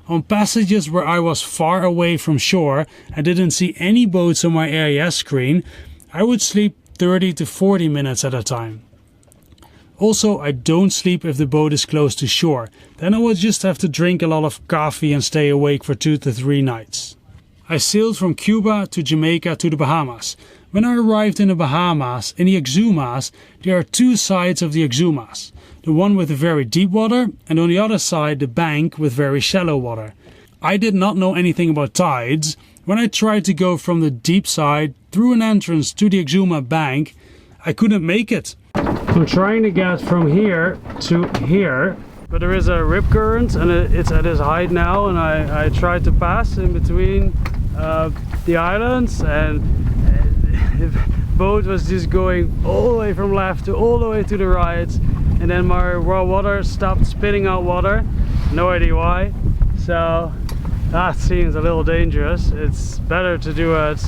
On passages where I was far away from shore and didn't see any boats on my AIS screen, I would sleep 30 to 40 minutes at a time. Also, I don't sleep if the boat is close to shore. Then I would just have to drink a lot of coffee and stay awake for 2 to 3 nights. I sailed from Cuba to Jamaica to the Bahamas. When I arrived in the Bahamas, in the Exumas, there are 2 sides of the Exumas. The one with the very deep water, and on the other side the bank with very shallow water. I did not know anything about tides. When I tried to go from the deep side through an entrance to the Exuma bank, I couldn't make it. I'm trying to get from here to here, but there is a rip current and it's at its height now, and I tried to pass in between the islands, and the boat was just going all the way from left to all the way to the right, and then my raw water stopped spitting out water, no idea why. So that seems a little dangerous. It's better to do it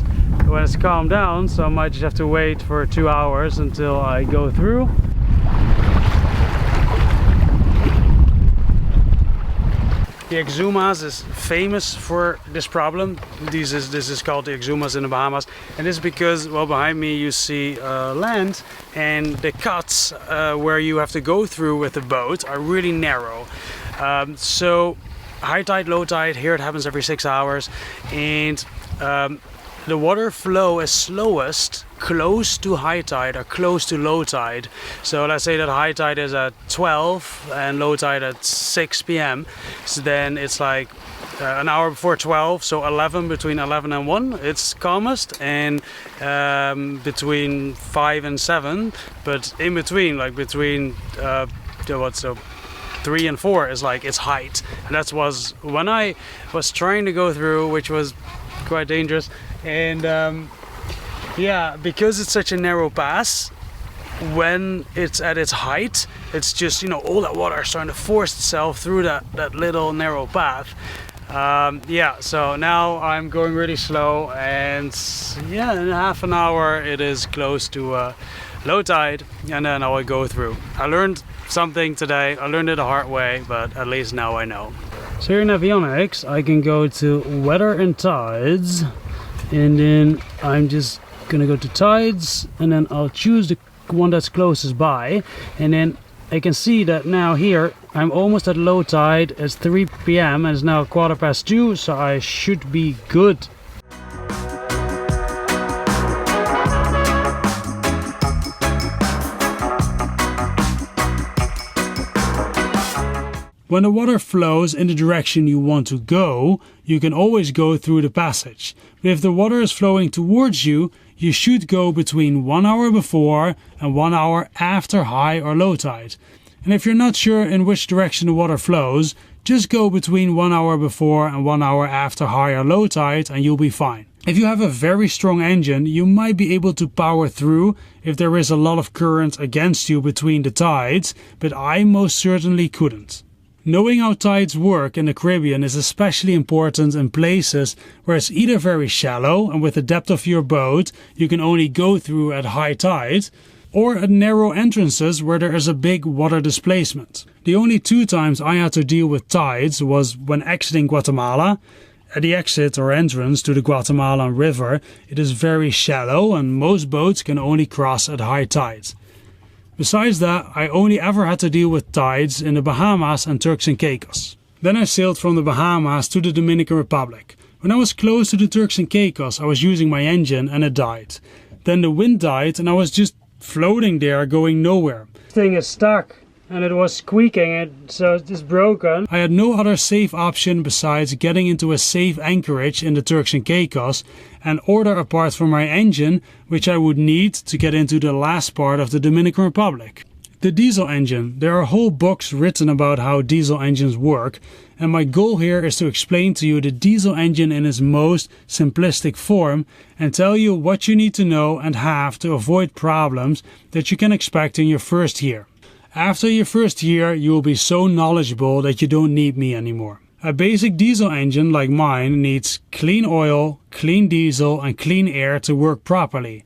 when it's calmed down, so I might just have to wait for 2 hours until I go through. The Exumas is famous for this problem. This is called the Exumas in the Bahamas, and this is because, well, behind me you see land, and the cuts where you have to go through with the boat are really narrow. So high tide, low tide, here it happens every 6 hours, and the water flow is slowest close to high tide or close to low tide. So let's say that high tide is at 12 and low tide at 6 p.m. So then it's like an hour before 12, so 11, between 11 and 1 it's calmest, and between 5 and 7, but in between, like between 3 and 4 is like its height. And that was when I was trying to go through, which was quite dangerous. And yeah, because it's such a narrow pass, when it's at its height, it's just, you know, all that water is starting to force itself through that little narrow path. Yeah, so now I'm going really slow, and yeah, in half an hour it is close to low tide, and then I will go through. I learned something today. I learned it the hard way, but at least now I know. So here in avionics, I can go to weather and tides, and then I'm just gonna go to tides, and then I'll choose the one that's closest by, and then I can see that now here I'm almost at low tide. It's 3 p.m. and it's now 2:15, so I should be good. When the water flows in the direction you want to go, you can always go through the passage. But if the water is flowing towards you, you should go between 1 hour before and 1 hour after high or low tide. And if you're not sure in which direction the water flows, just go between 1 hour before and 1 hour after high or low tide and you'll be fine. If you have a very strong engine, you might be able to power through if there is a lot of current against you between the tides, but I most certainly couldn't. Knowing how tides work in the Caribbean is especially important in places where it's either very shallow and with the depth of your boat you can only go through at high tide, or at narrow entrances where there is a big water displacement. The only 2 times I had to deal with tides was when exiting Guatemala. At the exit or entrance to the Guatemalan River, it is very shallow and most boats can only cross at high tide. Besides that, I only ever had to deal with tides in the Bahamas and Turks and Caicos. Then I sailed from the Bahamas to the Dominican Republic. When I was close to the Turks and Caicos, I was using my engine and it died. Then the wind died and I was just floating there going nowhere. This thing is stuck and it was squeaking, so it's just broken. I had no other safe option besides getting into a safe anchorage in the Turks and Caicos and order a part for my engine, which I would need to get into the last part of the Dominican Republic. The diesel engine. There are whole books written about how diesel engines work, and my goal here is to explain to you the diesel engine in its most simplistic form and tell you what you need to know and have to avoid problems that you can expect in your first year. After your first year, you will be so knowledgeable that you don't need me anymore. A basic diesel engine like mine needs clean oil, clean diesel and clean air to work properly.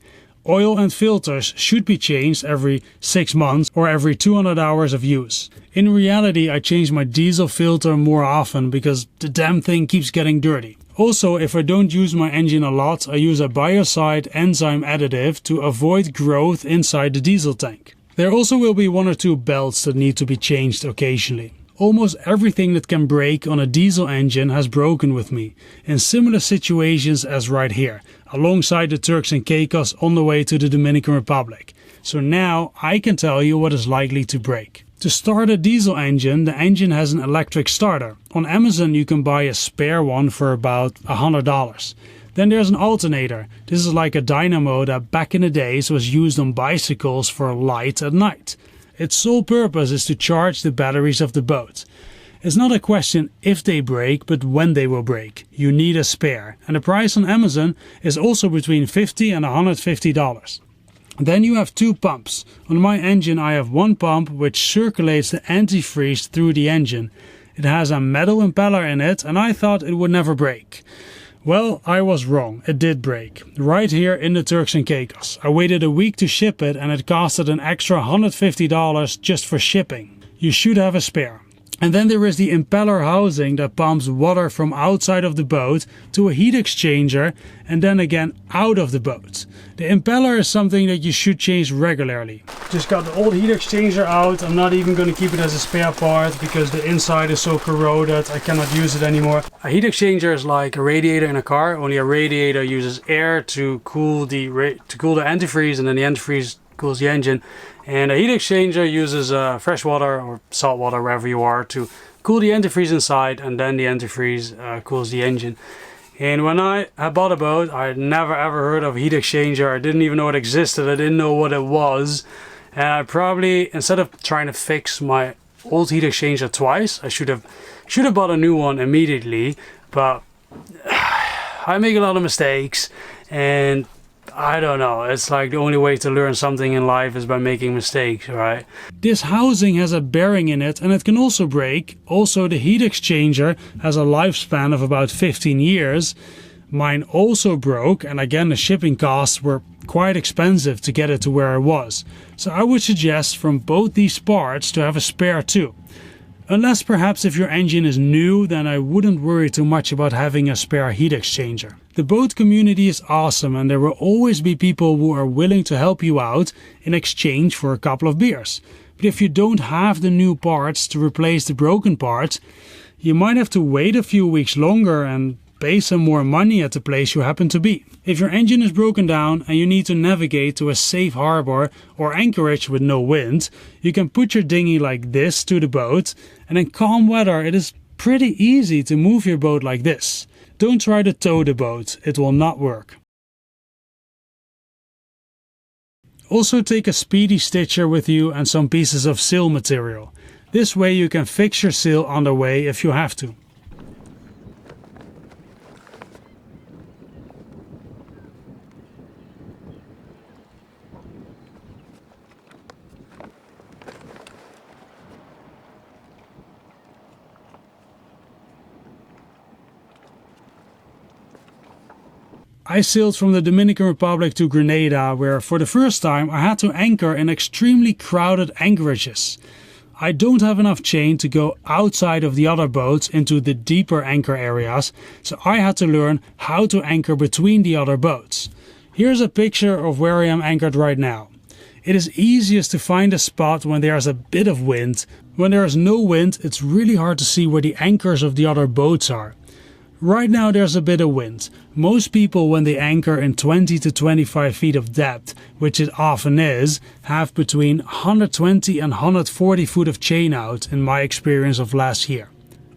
Oil and filters should be changed every 6 months or every 200 hours of use. In reality, I change my diesel filter more often because the damn thing keeps getting dirty. Also, if I don't use my engine a lot, I use a biocide enzyme additive to avoid growth inside the diesel tank. There also will be 1 or 2 belts that need to be changed occasionally. Almost everything that can break on a diesel engine has broken with me, in similar situations as right here, alongside the Turks and Caicos on the way to the Dominican Republic. So now I can tell you what is likely to break. To start a diesel engine, the engine has an electric starter. On Amazon you can buy a spare one for about $100. Then there's an alternator. This is like a dynamo that back in the days was used on bicycles for light at night. Its sole purpose is to charge the batteries of the boat. It's not a question if they break, but when they will break. You need a spare, and the price on Amazon is also between $50 and $150. Then you have 2 pumps. On my engine I have 1 pump which circulates the antifreeze through the engine. It has a metal impeller in it and I thought it would never break. Well, I was wrong. It did break. Right here in the Turks and Caicos. I waited a week to ship it and it costed an extra $150 just for shipping. You should have a spare. And then there is the impeller housing that pumps water from outside of the boat to a heat exchanger and then again out of the boat. The impeller is something that you should change regularly. Just got the old heat exchanger out. I'm not even going to keep it as a spare part because the inside is so corroded I cannot use it anymore. A heat exchanger is like a radiator in a car, only a radiator uses air to cool the antifreeze, and then the antifreeze cools the engine. And a heat exchanger uses fresh water or salt water, wherever you are, to cool the antifreeze inside, and then the antifreeze cools the engine. And when I bought a boat, I had never ever heard of a heat exchanger. I didn't even know it existed. I didn't know what it was. And I probably, instead of trying to fix my old heat exchanger twice, I should have bought a new one immediately. But I make a lot of mistakes, and I don't know, it's like the only way to learn something in life is by making mistakes, right? This housing has a bearing in it and it can also break. Also, the heat exchanger has a lifespan of about 15 years. Mine also broke, and again the shipping costs were quite expensive to get it to where it was. So I would suggest from both these parts to have a spare too. Unless perhaps if your engine is new, then I wouldn't worry too much about having a spare heat exchanger. The boat community is awesome, and there will always be people who are willing to help you out in exchange for a couple of beers. But if you don't have the new parts to replace the broken parts, you might have to wait a few weeks longer and pay some more money at the place you happen to be. If your engine is broken down and you need to navigate to a safe harbor or anchorage with no wind, you can put your dinghy like this to the boat, and in calm weather it is pretty easy to move your boat like this. Don't try to tow the boat, it will not work. Also take a speedy stitcher with you and some pieces of sail material. This way you can fix your sail on the way if you have to. I sailed from the Dominican Republic to Grenada, where for the first time I had to anchor in extremely crowded anchorages. I don't have enough chain to go outside of the other boats into the deeper anchor areas, so I had to learn how to anchor between the other boats. Here's a picture of where I am anchored right now. It is easiest to find a spot when there is a bit of wind. When there is no wind, it's really hard to see where the anchors of the other boats are. Right now there's a bit of wind. Most people, when they anchor in 20 to 25 feet of depth, which it often is, have between 120 and 140 foot of chain out in my experience of last year.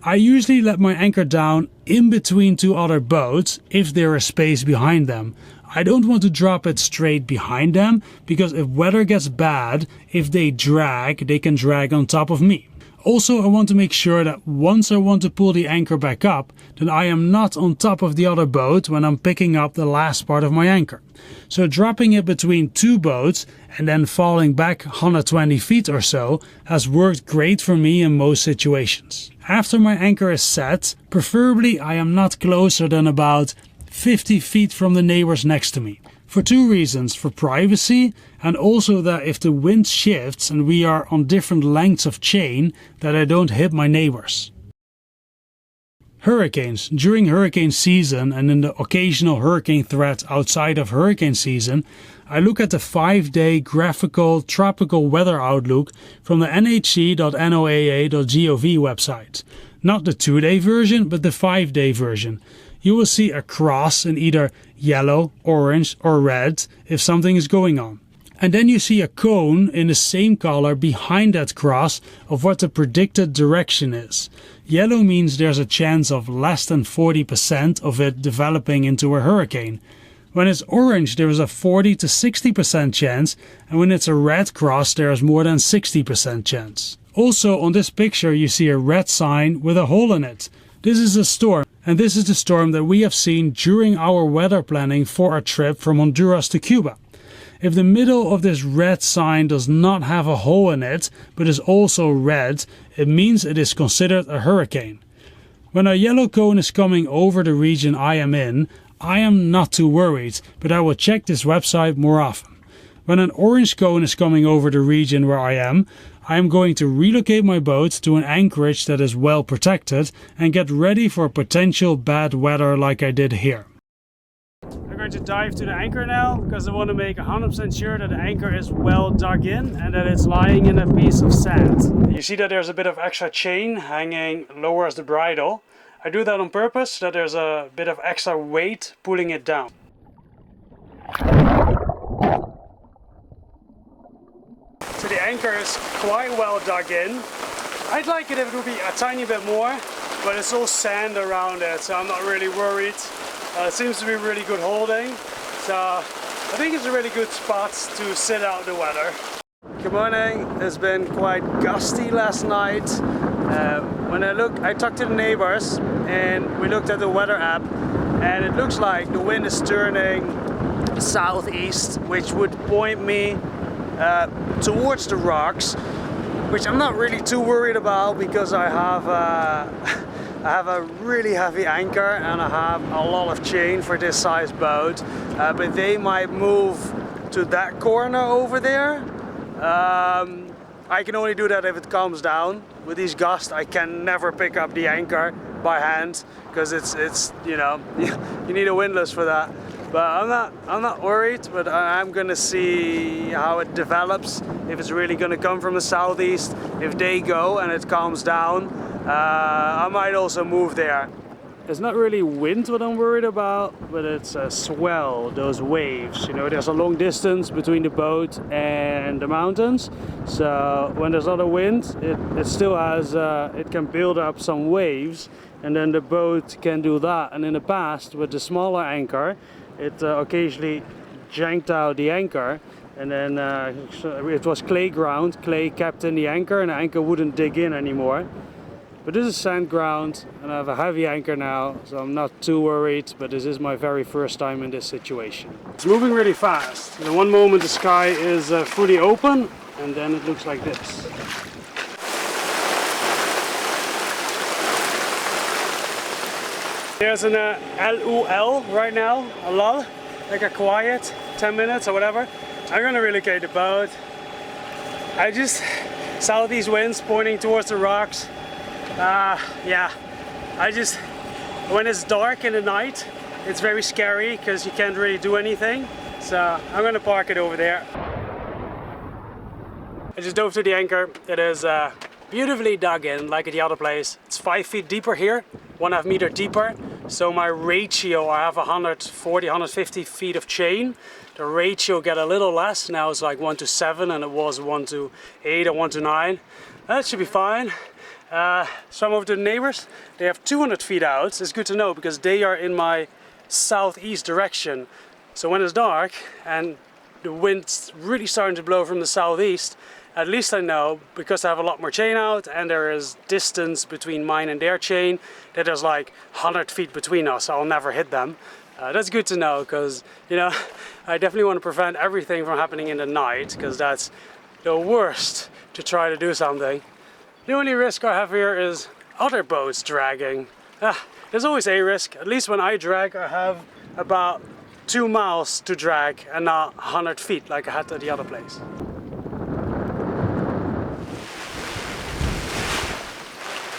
I usually let my anchor down in between two other boats if there is space behind them. I don't want to drop it straight behind them, because if weather gets bad, if they can drag on top of me. Also, I want to make sure that once I want to pull the anchor back up, then I am not on top of the other boat when I'm picking up the last part of my anchor. So dropping it between two boats and then falling back 120 feet or so has worked great for me in most situations. After my anchor is set, preferably I am not closer than about 50 feet from the neighbors next to me. For two reasons: for privacy, and also that if the wind shifts and we are on different lengths of chain, that I don't hit my neighbors. Hurricanes. During hurricane season and in the occasional hurricane threat outside of hurricane season, I look at the 5-day graphical tropical weather outlook from the nhc.noaa.gov website. Not the 2-day version, but the 5-day version. You will see a cross in either yellow, orange or red if something is going on. And then you see a cone in the same color behind that cross of what the predicted direction is. Yellow means there's a chance of less than 40% of it developing into a hurricane. When it's orange, there is a 40 to 60% chance, and when it's a red cross, there is more than 60% chance. Also on this picture you see a red sign with a hole in it. This is a storm, and this is the storm that we have seen during our weather planning for our trip from Honduras to Cuba. If the middle of this red sign does not have a hole in it, but is also red, it means it is considered a hurricane. When a yellow cone is coming over the region I am in, I am not too worried, but I will check this website more often. When an orange cone is coming over the region where I am, I am going to relocate my boat to an anchorage that is well protected and get ready for potential bad weather like I did here. I'm going to dive to the anchor now because I want to make 100% sure that the anchor is well dug in and that it's lying in a piece of sand. You see that there's a bit of extra chain hanging lower as the bridle. I do that on purpose so that there's a bit of extra weight pulling it down. So the anchor is quite well dug in. I'd like it if it would be a tiny bit more, but it's all sand around it, so I'm not really worried. It seems to be really good holding, so I think it's a really good spot to sit out the weather. Good morning. It's been quite gusty last night. When I talked to the neighbors and we looked at the weather app, and it looks like the wind is turning southeast, which would point me towards the rocks, which I'm not really too worried about because I have a really heavy anchor and I have a lot of chain for this size boat, but they might move to that corner over there. I can only do that if it calms down. With these gusts I can never pick up the anchor by hand because it's you know, you need a windlass for that. But I'm not worried, but I'm gonna see how it develops, if it's really gonna come from the southeast. If they go and it calms down, I might also move there. It's not really wind what I'm worried about, but it's a swell, those waves. You know, there's a long distance between the boat and the mountains, so when there's a lot of wind, it still has, it can build up some waves, and then the boat can do that. And in the past, with the smaller anchor, it occasionally janked out the anchor, and then it was clay ground, clay kept in the anchor, and the anchor wouldn't dig in anymore. But this is sand ground and I have a heavy anchor now, so I'm not too worried, but this is my very first time in this situation. It's moving really fast. In one moment the sky is fully open and then it looks like this. There's an LUL right now, a lull, like a quiet 10 minutes or whatever. I'm gonna relocate the boat. Southeast winds pointing towards the rocks. Yeah, when it's dark in the night, it's very scary because you can't really do anything. So I'm gonna park it over there. I just dove to the anchor. It is beautifully dug in like at the other place. It's 5 feet deeper here, 1.5 meter deeper. So my ratio, I have 140, 150 feet of chain. The ratio got a little less. Now it's like 1:7 and it was 1:8 or 1:9. That should be fine. Some of the neighbors, they have 200 feet out. It's good to know because they are in my southeast direction. So when it's dark and the wind's really starting to blow from the southeast, at least I know, because I have a lot more chain out and there is distance between mine and their chain, that there's like 100 feet between us, so I'll never hit them. That's good to know because, you know, I definitely want to prevent everything from happening in the night because that's the worst to try to do something. The only risk I have here is other boats dragging. There's always a risk. At least when I drag, I have about 2 miles to drag and not 100 feet like I had at the other place.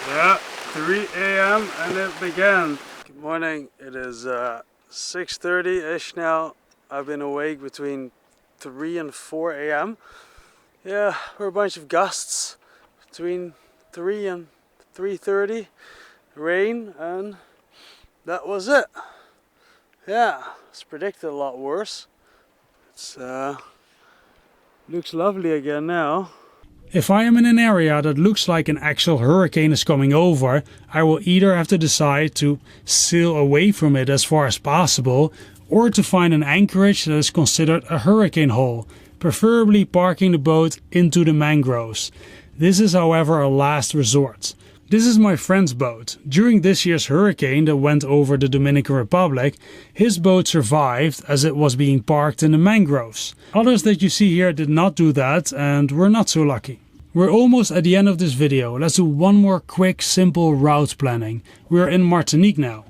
Yeah, 3 a.m. and it began. Good morning. It is 6:30-ish now. I've been awake between 3 and 4 a.m. Yeah, we're a bunch of gusts. Between 3 and 3:30, rain, and that was it. Yeah, it's predicted a lot worse. It's looks lovely again now. If I am in an area that looks like an actual hurricane is coming over, I will either have to decide to sail away from it as far as possible, or to find an anchorage that is considered a hurricane hole, preferably parking the boat into the mangroves. This is, however, a last resort. This is my friend's boat. During this year's hurricane that went over the Dominican Republic, his boat survived as it was being parked in the mangroves. Others that you see here did not do that and were not so lucky. We're almost at the end of this video. Let's do one more quick, simple route planning. We're in Martinique now.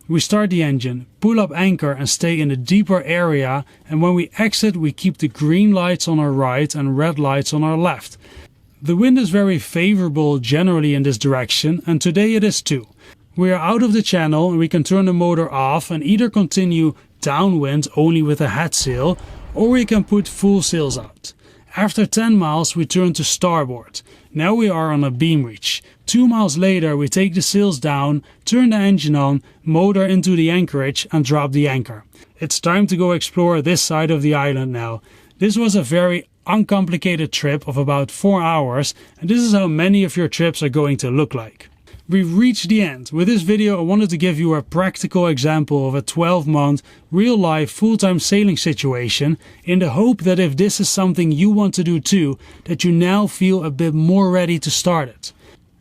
We start the engine, pull up anchor and stay in a deeper area, and when we exit we keep the green lights on our right and red lights on our left. The wind is very favorable generally in this direction, and today it is too. We are out of the channel and we can turn the motor off and either continue downwind only with a head sail, or we can put full sails out. After 10 miles we turn to starboard. Now we are on a beam reach. 2 miles later we take the sails down, turn the engine on, motor into the anchorage and drop the anchor. It's time to go explore this side of the island now. This was a very uncomplicated trip of about 4 hours, and this is how many of your trips are going to look like. We've reached the end. With this video I wanted to give you a practical example of a 12-month real-life full-time sailing situation, in the hope that if this is something you want to do too, that you now feel a bit more ready to start it.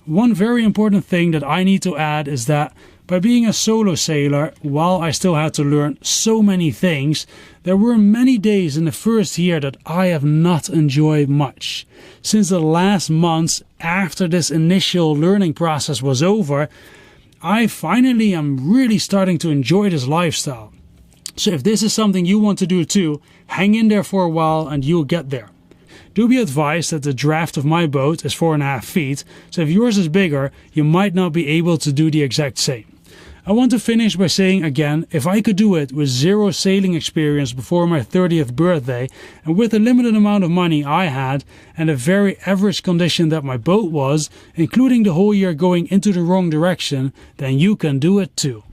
One very important thing that I need to add is that by being a solo sailor, while I still had to learn so many things, there were many days in the first year that I have not enjoyed much. Since the last months after this initial learning process was over, I finally am really starting to enjoy this lifestyle. So if this is something you want to do too, hang in there for a while and you'll get there. Do be advised that the draft of my boat is 4.5 feet, so if yours is bigger, you might not be able to do the exact same. I want to finish by saying again, if I could do it with zero sailing experience before my 30th birthday and with the limited amount of money I had and a very average condition that my boat was, including the whole year going into the wrong direction, then you can do it too.